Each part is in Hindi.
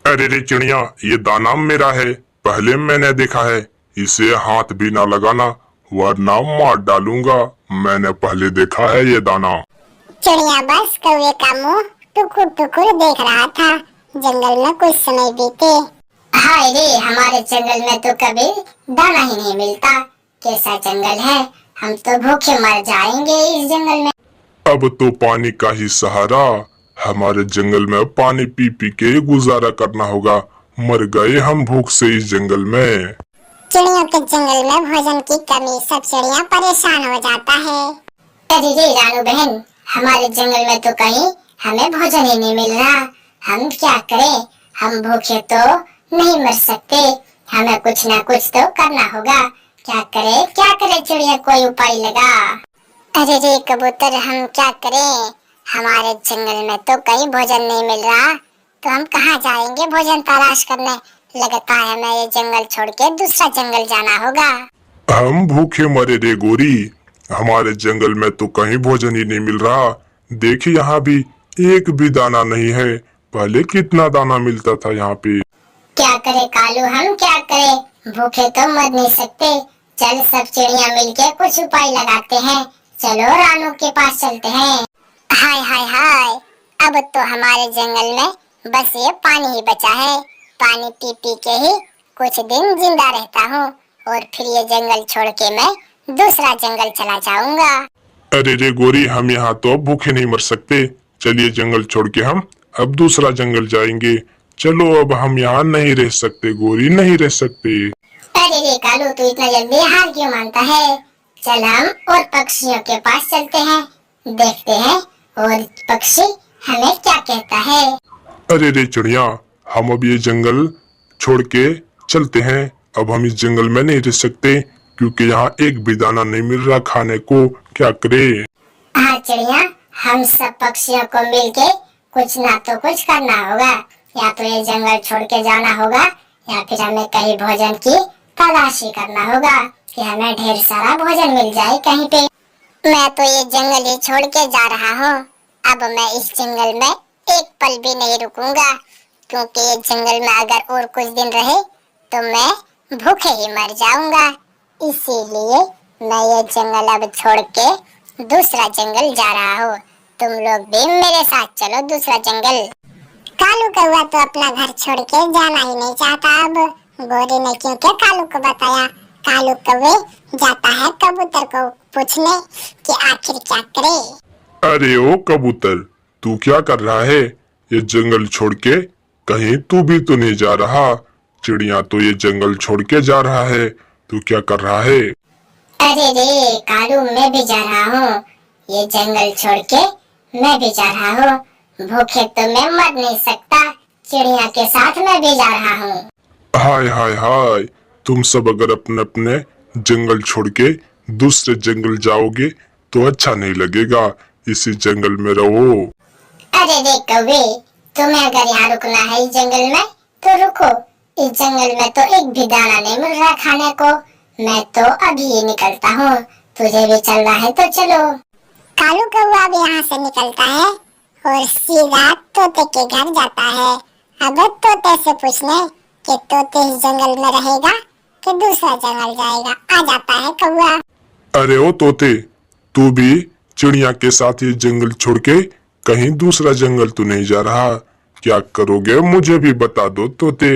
अरे रे चिड़िया, ये दाना मेरा है, पहले मैंने देखा है। इसे हाथ भी ना लगाना वरना मार डालूंगा। मैंने पहले देखा है ये दाना। चिड़िया बस कौवे का मुंह टुकुर टुकुर देख रहा था। जंगल में कुछ समय बीते। हाय रे, हमारे जंगल में तो कभी दाना ही नहीं मिलता। कैसा जंगल है, हम तो भूखे मर जाएंगे इस जंगल में। अब तो पानी का ही सहारा। हमारे जंगल में पानी पी पी के गुजारा करना होगा। मर गए हम भूख से इस जंगल में। चिड़ियों के जंगल में भोजन की कमी, सब चिड़िया परेशान हो जाता है। अरे रे रानू बहन, हमारे जंगल में तो कहीं हमें भोजन ही नहीं मिल रहा। हम क्या करें, हम भूखे तो नहीं मर सकते, हमें कुछ ना कुछ तो करना होगा। क्या करे चिड़िया, कोई उपाय लगा। अरे रे कबूतर, हम क्या करें, हमारे जंगल में तो कहीं भोजन नहीं मिल रहा, तो हम कहाँ जाएंगे भोजन तलाश करने। लगता है हमें ये जंगल छोड़ के दूसरा जंगल जाना होगा। हम भूखे मरे रे गोरी, हमारे जंगल में तो कहीं भोजन ही नहीं मिल रहा। देखिए यहाँ भी एक भी दाना नहीं है। पहले कितना दाना मिलता था यहाँ पे। क्या करे कालू, हम क्या करें, भूखे तो मर नहीं सकते। चल सब चिड़िया मिलके कुछ उपाय लगाते हैं। चलो रानू के पास चलते हैं। हाय हाय हाय, अब तो हमारे जंगल में बस ये पानी ही बचा है। पानी पी पी के ही कुछ दिन जिंदा रहता हूँ, और फिर ये जंगल छोड़ के मैं दूसरा जंगल चला जाऊंगा। अरे रे गोरी, हम यहाँ तो अब भूखे नहीं मर सकते। चलिए जंगल छोड़ के हम अब दूसरा जंगल जाएंगे। चलो, अब हम यहाँ नहीं रह सकते गोरी, नहीं रह सकते। अरे रे कालू, तू इतना जल्दी हार क्यों मानता है। चल हम और पक्षियों के पास चलते हैं, देखते हैं और पक्षी हमें क्या कहता है। अरे रे चिड़िया, हम अब ये जंगल छोड़ के चलते हैं। अब हम इस जंगल में नहीं रह सकते क्योंकि यहाँ एक भी दाना नहीं मिल रहा खाने को। क्या करे। हाँ चिड़िया, हम सब पक्षियों को मिलके कुछ ना तो कुछ करना होगा। या तो ये जंगल छोड़ के जाना होगा, या फिर हमें कहीं भोजन की तलाशी करना होगा कि हमें ढेर सारा भोजन मिल जाए कहीं पे। मैं तो ये जंगल ही छोड़ के जा रहा हूँ। अब मैं इस जंगल में एक पल भी नहीं रुकूंगा, क्योंकि ये जंगल में अगर और कुछ दिन रहे तो मैं भूखे ही मर जाऊंगा। इसीलिए मैं ये जंगल अब छोड़ के दूसरा जंगल जा रहा हूँ। तुम लोग भी मेरे साथ चलो दूसरा जंगल। कालू कौवा तो अपना घर छोड़ के जाना ही नहीं चाहता। अब गोरी ने क्योंकि कालू को बताया। कालू कौवे जाता है कबूतर को पूछने कि आखिर क्या करे। अरे ओ कबूतर, तू क्या कर रहा है। ये जंगल छोड़ के कहीं तू भी तो नहीं जा रहा। चिड़िया तो ये जंगल छोड़ के जा रहा है, तू क्या कर रहा है। अरे रे कालू, मैं भी जा रहा हूँ, ये जंगल छोड़ के मैं भी जा रहा हूँ। भूखे तो मैं मर नहीं सकता, चिड़िया के साथ मैं भी जा रहा हूँ। हाय हाय हाय, तुम सब अगर अपने अपने जंगल छोड़ के दूसरे जंगल जाओगे तो अच्छा नहीं लगेगा। इसी जंगल में रहो। अरे रे कौवे, तुम्हें अगर यहाँ रुकना है इस जंगल में तो रुको। इस जंगल में तो एक भी दाना नहीं मिल रहा खाने को। मैं तो अभी ही निकलता हूँ, तुझे भी चलना है तो चलो। कालू कौवा भी यहाँ से निकलता है और सीधा तोते के घर जाता है। अब तोते से पूछने कि तोते इस जंगल में रहेगा कि दूसरा जंगल जाएगा। आ जाता है कौवा। अरे ओ तोते, तू भी चिड़िया के साथ ये जंगल छोड़ के कहीं दूसरा जंगल तो नहीं जा रहा। क्या करोगे मुझे भी बता दो तोते।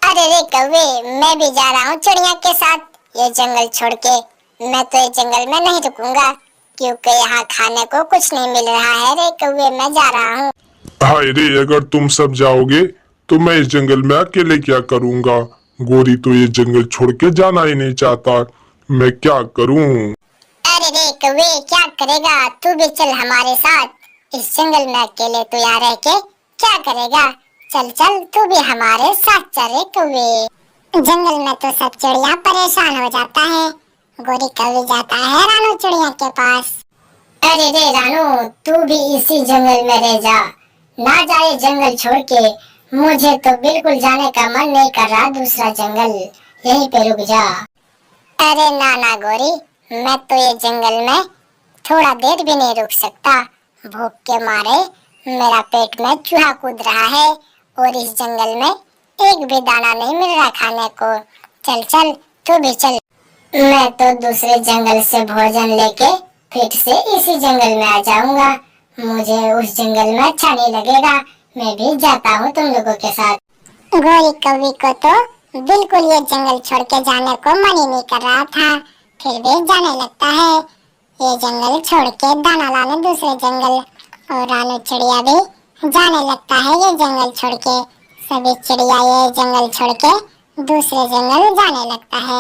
अरे रे कौवे, मैं भी जा रहा हूँ चिड़िया के साथ ये जंगल छोड़ के। मैं तो ये जंगल में नहीं रुकूंगा, क्योंकि यहाँ खाने को कुछ नहीं मिल रहा है। रे कौवे, मैं जा रहा हूँ। हाय रे, अगर तुम सब जाओगे तो मैं इस जंगल में अकेले क्या करूँगा। गोरी तो ये जंगल छोड़ के जाना ही नहीं चाहता, मैं क्या करूँ। अरे रे कौवे, क्या करेगा, तू भी चल हमारे साथ। इस जंगल में अकेले तू यहाँ रह के क्या करेगा। चल चल, तू भी हमारे साथ चल रे कौवे। जंगल में तो सब चिड़िया परेशान हो जाता है। गोरी कौवे जाता है रानू चिड़िया के पास। अरे रे रानू, तू भी इसी जंगल में रह जा, ना जाए जंगल छोड़ के। मुझे तो बिल्कुल जाने का मन नहीं कर रहा दूसरा जंगल, यहीं पे रुक जा। अरे ना ना गोरी, मैं तो ये जंगल में थोड़ा देर भी नहीं रुक सकता। भूख के मारे मेरा पेट में चूहा कूद रहा है और इस जंगल में एक भी दाना नहीं मिल रहा खाने को। चल चल तू भी चल। मैं तो दूसरे जंगल से भोजन लेके फिर से इसी जंगल में आ जाऊंगा। मुझे उस जंगल में अच्छा नहीं लगेगा। मैं भी जाता हूँ तुम लोगों के साथ। गोरी कौवी को तो बिल्कुल ये जंगल छोड़ के जाने को मन ही नहीं कर रहा था, फिर भी जाने लगता है ये जंगल छोड़ के दाना लाने दूसरे जंगल। और रानू चिड़िया भी जाने लगता है ये जंगल छोड़ के। सभी चिड़िया ये जंगल छोड़ के दूसरे जंगल जाने लगता है।